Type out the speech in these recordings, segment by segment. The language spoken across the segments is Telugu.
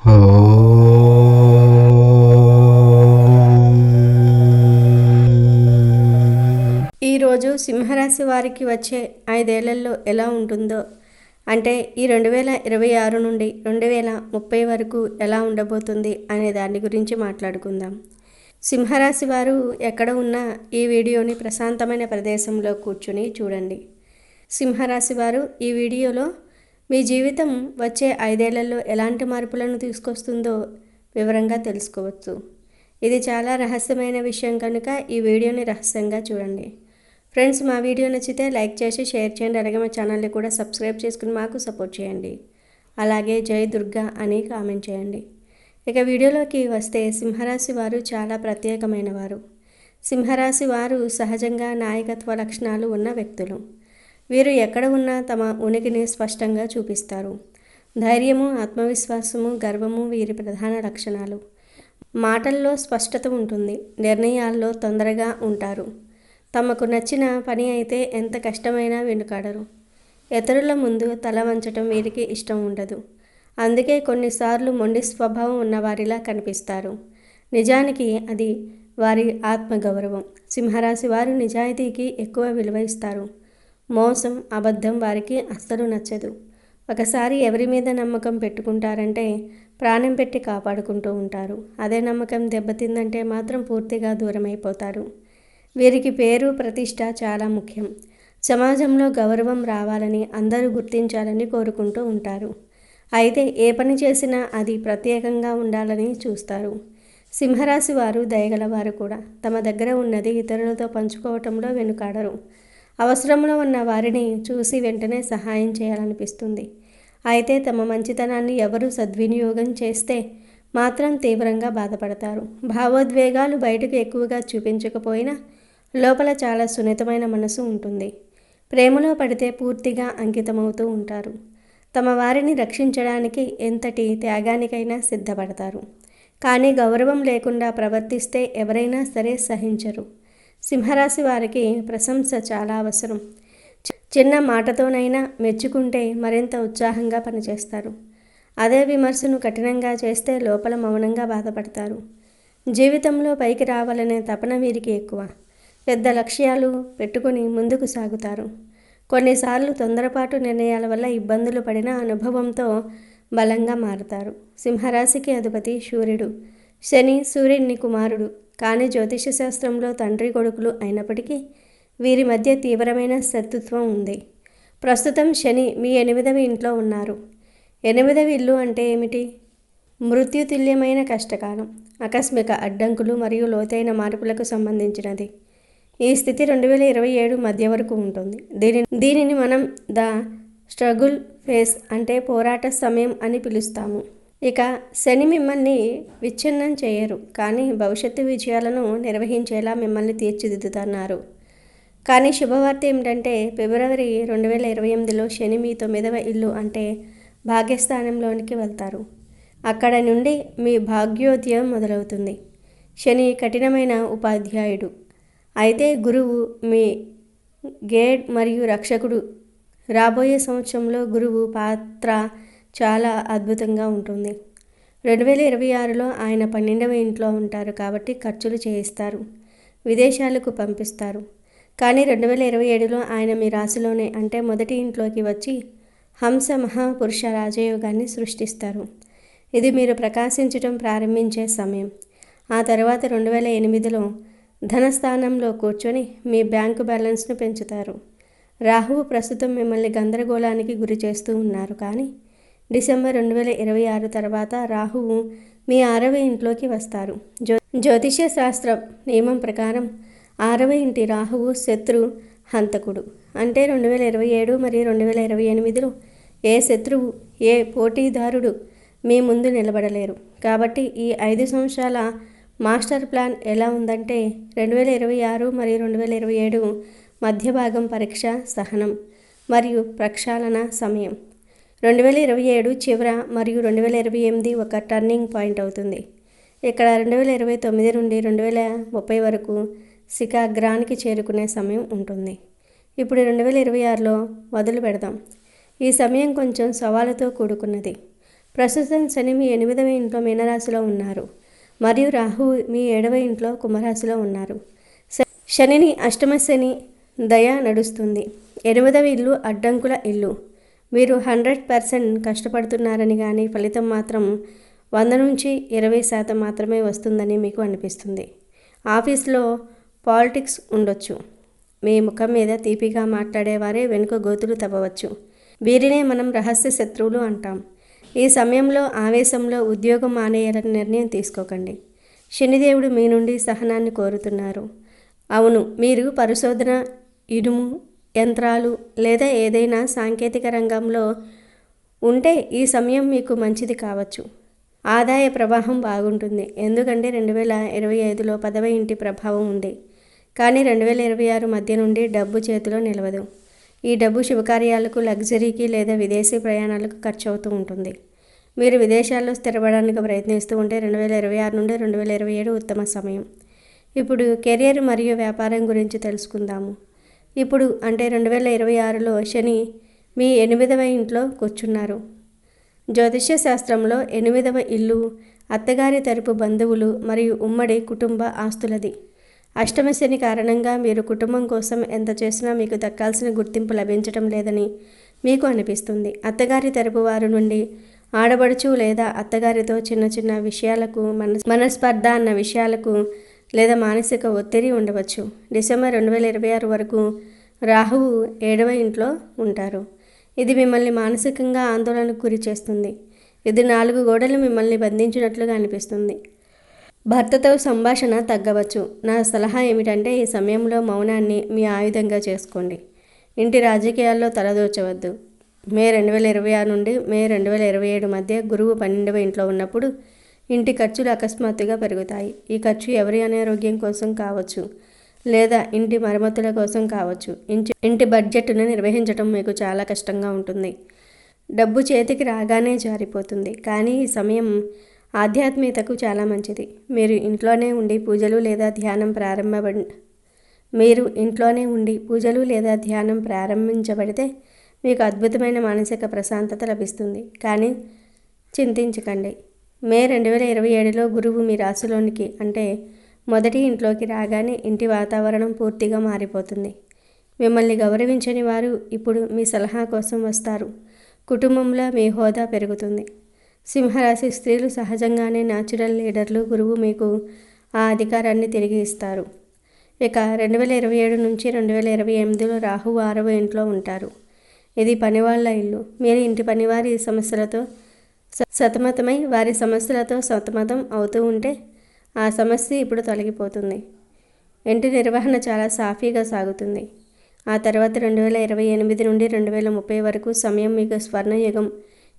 ఈరోజు సింహరాశి వారికి వచ్చే 5 ఏళ్లలో ఎలా ఉంటుందో, అంటే ఈ 2026 నుండి 2030 వరకు ఎలా ఉండబోతుంది అనే దాని గురించి మాట్లాడుకుందాం. సింహరాశి వారు ఎక్కడ ఉన్నా ఈ వీడియోని ప్రశాంతమైన ప్రదేశంలో కూర్చుని చూడండి. సింహరాశి వారు ఈ వీడియోలో మీ జీవితం వచ్చే 5 ఏళ్లలో ఎలాంటి మార్పులను తీసుకొస్తుందో వివరంగా తెలుసుకోవచ్చు. ఇది చాలా రహస్యమైన విషయం కనుక ఈ వీడియోని రహస్యంగా చూడండి. ఫ్రెండ్స్, మా వీడియో నచ్చితే లైక్ చేసి షేర్ చేయండి. అలాగే మా ఛానల్ని కూడా సబ్స్క్రైబ్ చేసుకుని మాకు సపోర్ట్ చేయండి. అలాగే జై దుర్గా అని కామెంట్ చేయండి. ఇక వీడియోలోకి వస్తే, సింహరాశి వారు చాలా ప్రత్యేకమైన వారు. సింహరాశి వారు సహజంగా నాయకత్వ లక్షణాలు ఉన్న వ్యక్తులు. వీరు ఎక్కడ ఉన్నా తమ ఉనికిని స్పష్టంగా చూపిస్తారు. ధైర్యము, ఆత్మవిశ్వాసము, గర్వము వీరి ప్రధాన లక్షణాలు. మాటల్లో స్పష్టత ఉంటుంది. నిర్ణయాల్లో తొందరగా ఉంటారు. తమకు నచ్చిన పని అయితే ఎంత కష్టమైనా వెనుకాడరు. ఇతరుల ముందు తల వంచటం వీరికి ఇష్టం ఉండదు. అందుకే కొన్నిసార్లు మొండి స్వభావం ఉన్నవారిలా కనిపిస్తారు. నిజానికి అది వారి ఆత్మగౌరవం. సింహరాశి వారు నిజాయితీకి ఎక్కువ విలువ ఇస్తారు. మోసం, అబద్ధం వారికి అస్సలు నచ్చదు. ఒకసారి ఎవరి మీద నమ్మకం పెట్టుకుంటారంటే ప్రాణం పెట్టి కాపాడుకుంటూ ఉంటారు. అదే నమ్మకం దెబ్బతిందంటే మాత్రం పూర్తిగా దూరమైపోతారు. వీరికి పేరు, ప్రతిష్ట చాలా ముఖ్యం. సమాజంలో గౌరవం రావాలని, అందరూ గుర్తించాలని కోరుకుంటూ ఉంటారు. అయితే ఏ పని చేసినా అది ప్రత్యేకంగా ఉండాలని చూస్తారు. సింహరాశి వారు దయగలవారు కూడా. తమ దగ్గర ఉన్నది ఇతరులతో పంచుకోవటంలో వెనుకాడరు. అవసరంలో ఉన్న వారిని చూసి వెంటనే సహాయం చేయాలనిపిస్తుంది. అయితే తమ మంచితనాన్ని ఎవరు సద్వినియోగం చేస్తే మాత్రం తీవ్రంగా బాధపడతారు. భావోద్వేగాలు బయటకు ఎక్కువగా చూపించకపోయినా లోపల చాలా సున్నితమైన మనసు ఉంటుంది. ప్రేమలో పడితే పూర్తిగా అంకితమవుతూ ఉంటారు. తమ వారిని రక్షించడానికి ఎంతటి త్యాగానికైనా సిద్ధపడతారు. కానీ గౌరవం లేకుండా ప్రవర్తిస్తే ఎవరైనా సరే సహించరు. సింహరాశి వారికి ప్రశంస చాలా అవసరం. చిన్న మాటతోనైనా మెచ్చుకుంటే మరింత ఉత్సాహంగా పనిచేస్తారు. అదే విమర్శను కఠినంగా చేస్తే లోపల మౌనంగా బాధపడతారు. జీవితంలో పైకి రావాలనే తపన వీరికి ఎక్కువ. పెద్ద లక్ష్యాలు పెట్టుకుని ముందుకు సాగుతారు. కొన్నిసార్లు తొందరపాటు నిర్ణయాల వల్ల ఇబ్బందులు పడిన అనుభవంతో బలంగా మారుతారు. సింహరాశికి అధిపతి సూర్యుడు. శని సూర్యుని కుమారుడు. కానీ జ్యోతిష శాస్త్రంలో తండ్రి కొడుకులు అయినప్పటికీ వీరి మధ్య తీవ్రమైన శత్రుత్వం ఉంది. ప్రస్తుతం శని మీ 8వ ఇంట్లో ఉన్నారు. 8వ ఇల్లు అంటే ఏమిటి? మృత్యుతుల్యమైన కష్టకాలం, ఆకస్మిక అడ్డంకులు మరియు లోతైన మార్పులకు సంబంధించినది. ఈ స్థితి 2027 మధ్య వరకు ఉంటుంది. దీనిని మనం ద స్ట్రగుల్ ఫేస్ అంటే పోరాట సమయం అని పిలుస్తాము. ఇక శని మిమ్మల్ని విచ్ఛిన్నం చేయరు, కానీ భవిష్యత్తు విజయాలను నిర్వహించేలా మిమ్మల్ని తీర్చిదిద్దుతున్నారు. కానీ శుభవార్త ఏమిటంటే ఫిబ్రవరి 2028లో శని మీ 9వ ఇల్లు అంటే భాగ్యస్థానంలోనికి వెళ్తారు. అక్కడ నుండి మీ భాగ్యోదయం మొదలవుతుంది. శని కఠినమైన ఉపాధ్యాయుడు. అయితే గురువు మీ గైడ్ మరియు రక్షకుడు. రాబోయే సంవత్సరంలో గురువు పాత్ర చాలా అద్భుతంగా ఉంటుంది. 2026లో ఆయన 12వ ఇంట్లో ఉంటారు కాబట్టి ఖర్చులు చేయిస్తారు, విదేశాలకు పంపిస్తారు. కానీ 2027లో ఆయన మీ రాశిలోనే అంటే మొదటి ఇంట్లోకి వచ్చి హంస మహాపురుష రాజయోగాన్ని సృష్టిస్తారు. ఇది మీరు ప్రకాశించటం ప్రారంభించే సమయం. ఆ తర్వాత 2028లో ధనస్థానంలో కూర్చొని మీ బ్యాంకు బ్యాలెన్స్ను పెంచుతారు. రాహువు ప్రస్తుతం మిమ్మల్ని గందరగోళానికి గురి చేస్తూ ఉన్నారు. కానీ డిసెంబర్ 2026 తర్వాత రాహువు మీ 6వ ఇంట్లోకి వస్తారు. జ్యోతిష్య శాస్త్ర నియమం ప్రకారం 6వ ఇంటి రాహువు శత్రు హంతకుడు. అంటే 2027 మరియు 2028లో ఏ శత్రువు, ఏ పోటీదారుడు మీ ముందు నిలబడలేరు. కాబట్టి ఈ 5 సంవత్సరాల మాస్టర్ ప్లాన్ ఎలా ఉందంటే 2026 మరియు 2027 మధ్య భాగం పరీక్ష, సహనం మరియు ప్రక్షాళన సమయం. 2027 చివర మరియు 2028 ఒక టర్నింగ్ పాయింట్ అవుతుంది. ఇక్కడ 2029 నుండి 2030 వరకు శిఖాగ్రానికి చేరుకునే సమయం ఉంటుంది. ఇప్పుడు 2026లో మొదలు పెడదాం. ఈ సమయం కొంచెం సవాలుతో కూడుకున్నది. ప్రస్తుతం శని మీ 8వ ఇంట్లో మీనరాశిలో ఉన్నారు మరియు రాహువు మీ 7వ ఇంట్లో కుంభరాశిలో ఉన్నారు. శనిని అష్టమ శని దయ నడుస్తుంది. 8వ ఇల్లు అడ్డంకుల ఇల్లు. మీరు 100% కష్టపడుతున్నారని కానీ ఫలితం మాత్రం 100 నుంచి 20% మాత్రమే వస్తుందని మీకు అనిపిస్తుంది. ఆఫీస్లో పాలిటిక్స్ ఉండొచ్చు. మీ ముఖం మీద తీపిగా మాట్లాడేవారే వెనుక గోతులు తవ్వవచ్చు. వీరినే మనం రహస్య శత్రువులు అంటాం. ఈ సమయంలో ఆవేశంలో ఉద్యోగం మానేయాలని నిర్ణయం తీసుకోకండి. శనిదేవుడు మీ నుండి సహనాన్ని కోరుతున్నారు. అవును, మీరు పరిశోధన, ఇనుము, యంత్రాలు లేదా ఏదైనా సాంకేతిక రంగంలో ఉంటే ఈ సమయం మీకు మంచిది కావచ్చు. ఆదాయ ప్రవాహం బాగుంటుంది. ఎందుకంటే 2025లో 10వ ఇంటి ప్రభావం ఉంది. కానీ 2026 మధ్య నుండి డబ్బు చేతిలో నిలవదు. ఈ డబ్బు శుభకార్యాలకు, లగ్జరీకి లేదా విదేశీ ప్రయాణాలకు ఖర్చు అవుతూ ఉంటుంది. మీరు విదేశాల్లో స్థిరపడడానికి ప్రయత్నిస్తూ ఉంటే 2026 నుండి 2027 ఉత్తమ సమయం. ఇప్పుడు కెరియర్ మరియు వ్యాపారం గురించి తెలుసుకుందాము. ఇప్పుడు అంటే 2026లో శని మీ 8వ ఇంట్లో కూర్చున్నారు. జ్యోతిష్య శాస్త్రంలో 8వ ఇల్లు అత్తగారి తరపు బంధువులు మరియు ఉమ్మడి కుటుంబ ఆస్తులది. అష్టమ శని కారణంగా మీరు కుటుంబం కోసం ఎంత చేసినా మీకు దక్కాల్సిన గుర్తింపు లభించడం లేదని మీకు అనిపిస్తుంది. అత్తగారి తరపు వారి నుండి ఆడబడుచు లేదా అత్తగారితో చిన్న చిన్న విషయాలకు మనస్పర్ధ అన్న విషయాలకు లేదా మానసిక ఒత్తిడి ఉండవచ్చు. డిసెంబర్ 2026 వరకు రాహువు 7వ ఇంట్లో ఉంటారు. ఇది మిమ్మల్ని మానసికంగా ఆందోళనకు గురి చేస్తుంది. ఇది 4 గోడలు మిమ్మల్ని బంధించినట్లుగా అనిపిస్తుంది. భర్తతో సంభాషణ తగ్గవచ్చు. నా సలహా ఏమిటంటే ఈ సమయంలో మౌనాన్ని మీ ఆయుధంగా చేసుకోండి. ఇంటి రాజకీయాల్లో తలదూర్చవద్దు. మే 2026 నుండి మే 2027 మధ్య గురువు 12వ ఇంట్లో ఉన్నప్పుడు ఇంటి ఖర్చులు అకస్మాత్తుగా పెరుగుతాయి. ఈ ఖర్చు ఎవరి అనారోగ్యం కోసం కావచ్చు లేదా ఇంటి మరమ్మతుల కోసం కావచ్చు. ఇంటి బడ్జెట్ను నిర్వహించడం మీకు చాలా కష్టంగా ఉంటుంది. డబ్బు చేతికి రాగానే జారిపోతుంది. కానీ ఈ సమయం ఆధ్యాత్మికతకు చాలా మంచిది. మీరు ఇంట్లోనే ఉండి పూజలు లేదా ధ్యానం ప్రారంభించబడితే మీకు అద్భుతమైన మానసిక ప్రశాంతత లభిస్తుంది. కానీ చింతించకండి. మే 2027లో గురువు మీ రాశిలోనికి అంటే మొదటి ఇంట్లోకి రాగానే ఇంటి వాతావరణం పూర్తిగా మారిపోతుంది. మిమ్మల్ని గౌరవించని వారు ఇప్పుడు మీ సలహా కోసం వస్తారు. కుటుంబంలో మీ హోదా పెరుగుతుంది. సింహరాశి స్త్రీలు సహజంగానే న్యాచురల్ లీడర్లు. గురువు మీకు ఆ అధికారాన్ని తిరిగి ఇస్తారు. ఇక 2027 నుంచి 2028లో రాహువు 6వ ఇంట్లో ఉంటారు. ఇది పనివాళ్ల ఇల్లు. మీరు ఇంటి పనివారి సమస్యలతో వారి సమస్యలతో సతమతం అవుతూ ఉంటే ఆ సమస్య ఇప్పుడు తొలగిపోతుంది. ఇంటి నిర్వహణ చాలా సాఫీగా సాగుతుంది. ఆ తర్వాత 2028 నుండి 2030 వరకు సమయం మీకు స్వర్ణయుగం.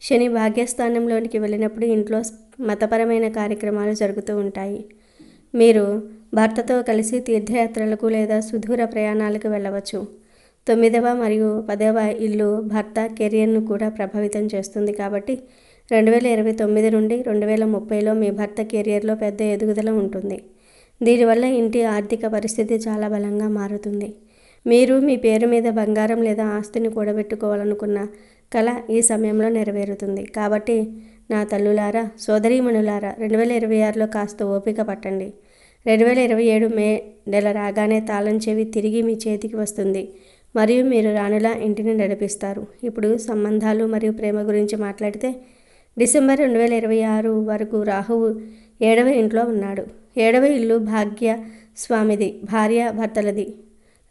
శని భాగ్యస్థానంలోనికి వెళ్ళినప్పుడు ఇంట్లో మతపరమైన కార్యక్రమాలు జరుగుతూ ఉంటాయి. మీరు భర్తతో కలిసి తీర్థయాత్రలకు లేదా సుదూర ప్రయాణాలకు వెళ్ళవచ్చు. 9వ మరియు 10వ ఇల్లు భర్త కెరియర్ను కూడా ప్రభావితం చేస్తుంది. కాబట్టి 2029 నుండి 2030లో మీ భర్త కెరియర్లో పెద్ద ఎదుగుదల ఉంటుంది. దీనివల్ల ఇంటి ఆర్థిక పరిస్థితి చాలా బలంగా మారుతుంది. మీరు మీ పేరు మీద బంగారం లేదా ఆస్తిని కూడబెట్టుకోవాలనుకున్న కళ ఈ సమయంలో నెరవేరుతుంది. కాబట్టి నా తల్లులారా, సోదరీమణులారా, 2026లో కాస్త ఓపిక పట్టండి. 2027 మే నెల రాగానే తాళం చెవి తిరిగి మీ చేతికి వస్తుంది మరియు మీరు రాణులా ఇంటిని నడిపిస్తారు. ఇప్పుడు సంబంధాలు మరియు ప్రేమ గురించి మాట్లాడితే డిసెంబర్ 2026 వరకు రాహువు 7వ ఇంట్లో ఉన్నాడు. 7వ ఇల్లు భాగ్య స్వామిది, భార్య భర్తలది.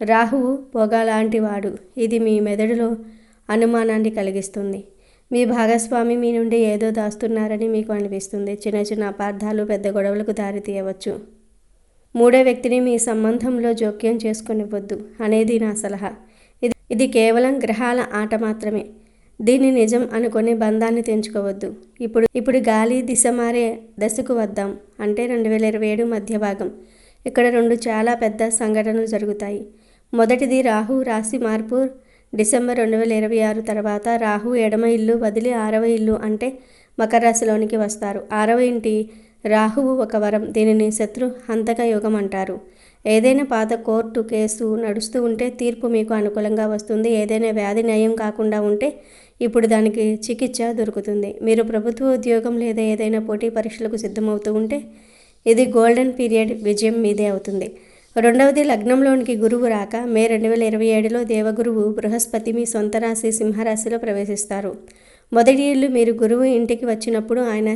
రాహువు పొగ లాంటి వాడు. ఇది మీ మెదడులో అనుమానాన్ని కలిగిస్తుంది. మీ భాగస్వామి మీ నుండి ఏదో దాస్తున్నారని మీకు అనిపిస్తుంది. చిన్న చిన్న అపార్థాలు పెద్ద గొడవలకు దారితీయవచ్చు. 3వ వ్యక్తిని మీ సంబంధంలో జోక్యం చేసుకొనివ్వద్దు అనేది నా సలహా. ఇది కేవలం గ్రహాల ఆట మాత్రమే. దీన్ని నిజం అనుకొని బంధాన్ని తెంచుకోవద్దు. ఇప్పుడు గాలి దిశ మారే దశకు వద్దాం. అంటే 2027 మధ్య భాగం. ఇక్కడ 2 చాలా పెద్ద సంఘటనలు జరుగుతాయి. మొదటిది రాహు రాశి మార్పు. డిసెంబర్ 2026 తర్వాత రాహు ఎడమ ఇల్లు వదిలి 6వ ఇల్లు అంటే మకర రాశిలోనికి వస్తారు. 6వ ఇంటి రాహువు ఒక వరం, దీనిని శత్రు హంతక యోగం అంటారు. ఏదైనా పాత కోర్టు కేసు నడుస్తూ ఉంటే తీర్పు మీకు అనుకూలంగా వస్తుంది. ఏదైనా వ్యాధి నయం కాకుండా ఉంటే ఇప్పుడు దానికి చికిత్స దొరుకుతుంది. మీరు ప్రభుత్వ ఉద్యోగం లేదా ఏదైనా పోటీ పరీక్షలకు సిద్ధమవుతూ ఉంటే ఇది గోల్డెన్ పీరియడ్, విజయం మీదే అవుతుంది. రెండవది, లగ్నంలోనికి గురువు రాక మే 2027లో దేవగురువు బృహస్పతి మీ సొంత రాశి సింహరాశిలో ప్రవేశిస్తారు. మొదటి ఇల్లు మీరు గురువు ఇంటికి వచ్చినప్పుడు ఆయన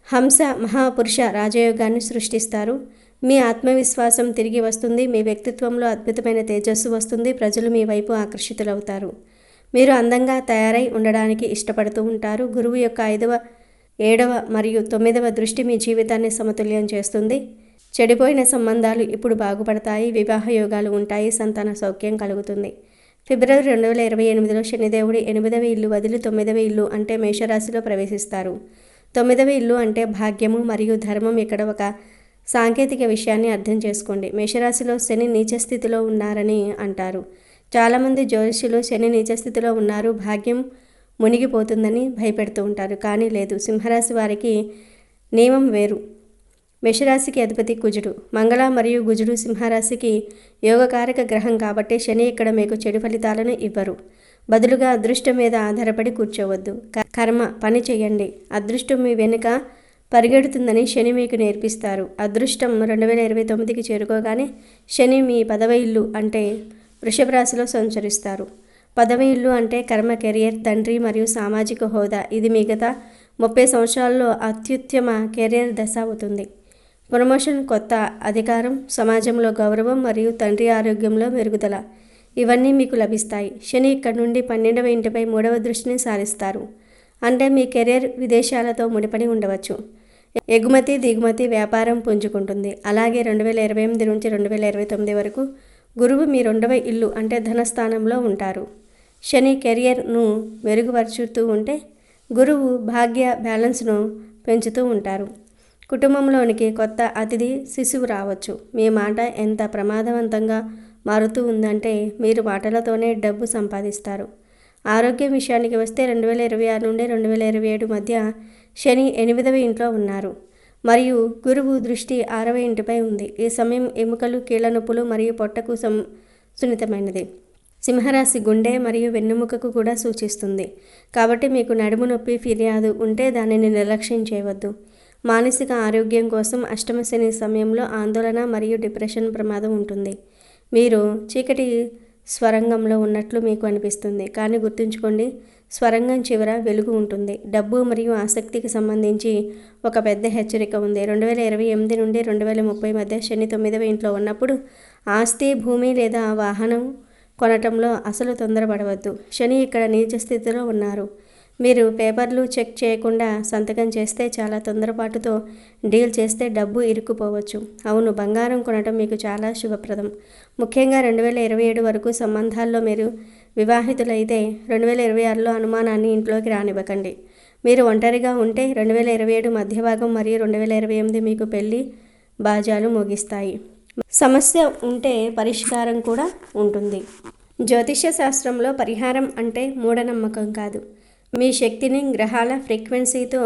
హంస మహాపురుష రాజయోగాన్ని సృష్టిస్తారు. మీ ఆత్మవిశ్వాసం తిరిగి వస్తుంది. మీ వ్యక్తిత్వంలో అద్భుతమైన తేజస్సు వస్తుంది. ప్రజలు మీ వైపు ఆకర్షితులవుతారు. మీరు అందంగా తయారై ఉండడానికి ఇష్టపడుతూ ఉంటారు. గురువు యొక్క 5వ, 7వ మరియు 9వ దృష్టి మీ జీవితాన్ని సమతుల్యం చేస్తుంది. చెడిపోయిన సంబంధాలు ఇప్పుడు బాగుపడతాయి. వివాహ యోగాలు ఉంటాయి. సంతాన సౌఖ్యం కలుగుతుంది. ఫిబ్రవరి 2028లో శనిదేవుడు 8వ ఇల్లు వదిలి 9వ ఇల్లు అంటే మేషరాశిలో ప్రవేశిస్తారు. 9వ ఇల్లు అంటే భాగ్యము మరియు ధర్మం. ఇక్కడ ఒక సాంకేతిక విషయాన్ని అర్థం చేసుకోండి. మేషరాశిలో శని నీచస్థితిలో ఉన్నారని అంటారు. చాలామంది జ్యోతిష్యులు శని నీచస్థితిలో ఉన్నారు, భాగ్యం మునిగిపోతుందని భయపెడుతూ ఉంటారు. కానీ లేదు, సింహరాశి వారికి నియమం వేరు. మేషరాశికి అధిపతి కుజుడు. మంగళ మరియు కుజుడు సింహరాశికి యోగకారక గ్రహం కాబట్టి శని ఇక్కడ మీకు చెడు ఫలితాలను ఇవ్వరు. బదులుగా అదృష్టం మీద ఆధారపడి కూర్చోవద్దు. కర్మ పని చేయండి. అదృష్టం మీ వెనుక పరిగెడుతుందని శని మీకు నేర్పిస్తారు. అదృష్టం 2029కి చేరుకోగానే శని మీ 10వ ఇల్లు అంటే వృషభ రాశిలో సంచరిస్తారు. 10వ ఇల్లు అంటే కర్మ, కెరియర్, తండ్రి మరియు సామాజిక హోదా. ఇది మిగతా 30 సంవత్సరాల్లో అత్యుత్తమ కెరియర్ దశ అవుతుంది. ప్రమోషన్, కొత్త అధికారం, సమాజంలో గౌరవం మరియు తండ్రి ఆరోగ్యంలో మెరుగుదల ఇవన్నీ మీకు లభిస్తాయి. శని ఇక్కడి నుండి 12వ ఇంటిపై 3వ దృష్టిని సారిస్తారు. అంటే మీ కెరీర్ విదేశాలతో ముడిపడి ఉండవచ్చు. ఎగుమతి దిగుమతి వ్యాపారం పుంజుకుంటుంది. అలాగే 2028 నుంచి 2029 వరకు గురువు మీ 2వ ఇల్లు అంటే ధనస్థానంలో ఉంటారు. శని కెరియర్ను మెరుగుపరుచుతూ ఉంటే గురువు భాగ్య బ్యాలెన్స్ను పెంచుతూ ఉంటారు. కుటుంబంలోనికి కొత్త అతిథి శిశువు రావచ్చు. మీ మాట ఎంత ప్రమాదవంతంగా మారుతూ ఉందంటే మీరు మాటలతోనే డబ్బు సంపాదిస్తారు. ఆరోగ్యం విషయానికి వస్తే 2026 నుండి 2027 మధ్య శని 8వ ఇంట్లో ఉన్నారు మరియు గురువు దృష్టి 6వ ఇంటిపై ఉంది. ఈ సమయం ఎముకలు, కీళ్ళ నొప్పులు మరియు పొట్టకు సున్నితమైనది. సింహరాశి గుండె మరియు వెన్నుముకకు కూడా సూచిస్తుంది. కాబట్టి మీకు నడుము నొప్పి ఫిర్యాదు ఉంటే దానిని నిర్లక్ష్యం చేయవద్దు. మానసిక ఆరోగ్యం కోసం అష్టమ శని సమయంలో ఆందోళన మరియు డిప్రెషన్ ప్రమాదం ఉంటుంది. మీరు చీకటి స్వరంగంలో ఉన్నట్లు మీకు అనిపిస్తుంది. కానీ గుర్తుంచుకోండి, స్వరంగం చివర వెలుగు ఉంటుంది. డబ్బు మరియు ఆసక్తికి సంబంధించి ఒక పెద్ద హెచ్చరిక ఉంది. 2028 నుండి 2030 మధ్య శని 9వ ఇంట్లో ఉన్నప్పుడు ఆస్తి, భూమి లేదా వాహనం కొనటంలో అసలు తొందరపడవద్దు. శని ఇక్కడ నీచ స్థితిలో ఉన్నారు. మీరు పేపర్లు చెక్ చేయకుండా సంతకం చేస్తే, చాలా తొందరపాటుతో డీల్ చేస్తే డబ్బు ఇరుక్కుపోవచ్చు. అవును, బంగారం కొనటం మీకు చాలా శుభప్రదం. ముఖ్యంగా 2027 వరకు సంబంధాల్లో మీరు వివాహితులైతే 2026లో అనుమానాన్ని ఇంట్లోకి రానివ్వకండి. మీరు ఒంటరిగా ఉంటే 2027 మధ్యభాగం మరియు 2028 మీకు పెళ్లి బాజాలు మోగిస్తాయి. సమస్య ఉంటే పరిష్కారం కూడా ఉంటుంది. జ్యోతిష్య శాస్త్రంలో పరిహారం అంటే మూఢనమ్మకం కాదు, మీ శక్తిని గ్రహాల ఫ్రీక్వెన్సీతో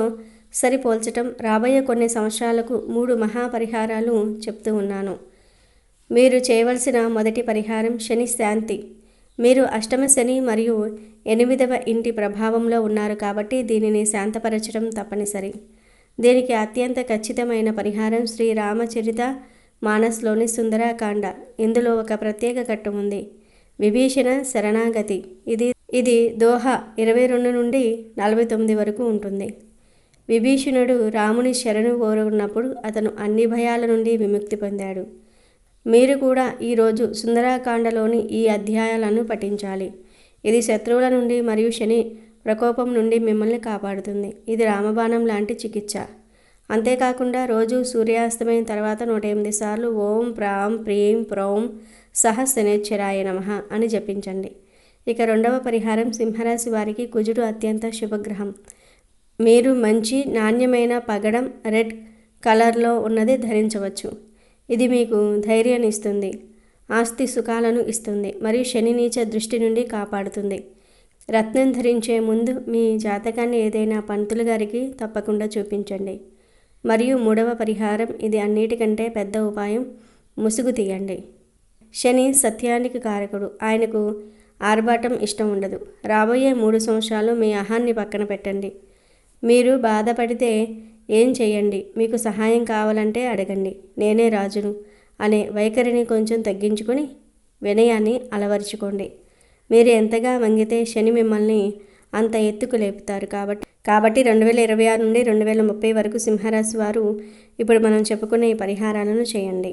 సరిపోల్చటం. రాబోయే కొన్ని సంవత్సరాలకు 3 మహాపరిహారాలు చెప్తూ ఉన్నాను. మీరు చేయవలసిన మొదటి పరిహారం శని శాంతి. మీరు అష్టమ శని మరియు 8వ ఇంటి ప్రభావంలో ఉన్నారు కాబట్టి దీనిని శాంతపరచడం తప్పనిసరి. దీనికి అత్యంత ఖచ్చితమైన పరిహారం శ్రీరామచరిత మానస్లోని సుందరాకాండ. ఇందులో ఒక ప్రత్యేక ఘట్టం ఉంది, విభీషణ శరణాగతి. ఇది దోహ 22 నుండి 49 వరకు ఉంటుంది. విభీషణుడు రాముని శరణు కోరుకున్నప్పుడు అతను అన్ని భయాల నుండి విముక్తి పొందాడు. మీరు కూడా ఈరోజు సుందరాకాండలోని ఈ అధ్యాయాలను పఠించాలి. ఇది శత్రువుల నుండి మరియు శని ప్రకోపం నుండి మిమ్మల్ని కాపాడుతుంది. ఇది రామబాణం లాంటి చికిత్స. అంతేకాకుండా రోజు సూర్యాస్తమయం తర్వాత 108 సార్లు ఓం ప్రాం ప్రీం ప్రౌం సహ శనేశ్వరాయ నమః అని జపించండి. ఇక రెండవ పరిహారం సింహరాశి వారికి కుజుడు అత్యంత శుభగ్రహం. మీరు మంచి నాణ్యమైన పగడం రెడ్ కలర్లో ఉన్నది ధరించవచ్చు. ఇది మీకు ధైర్యాన్ని ఇస్తుంది, ఆస్తి సుఖాలను ఇస్తుంది మరియు శని నీచ దృష్టి నుండి కాపాడుతుంది. రత్నం ధరించే ముందు మీ జాతకాన్ని ఏదైనా పంతులు గారికి తప్పకుండా చూపించండి. మరియు మూడవ పరిహారం, ఇది అన్నిటికంటే పెద్ద ఉపాయం, ముసుగు తీయండి. శని సత్యానికి కారకుడు. ఆయనకు ఆర్భాటం ఇష్టం ఉండదు. రాబోయే 3 సంవత్సరాలు మీ అహాన్ని పక్కన పెట్టండి. మీరు బాధపడితే ఏం చేయండి, మీకు సహాయం కావాలంటే అడగండి, నేనే రాజును అనే వైఖరిని కొంచెం తగ్గించుకొని వినయాన్ని అలవరుచుకోండి. మీరు ఎంతగా వంగితే శని మిమ్మల్ని అంత ఎత్తుకు లేపుతారు. కాబట్టి 2026 నుండి 2030 వరకు సింహరాశి వారు ఇప్పుడు మనం చెప్పుకునే ఈ పరిహారాలను చేయండి.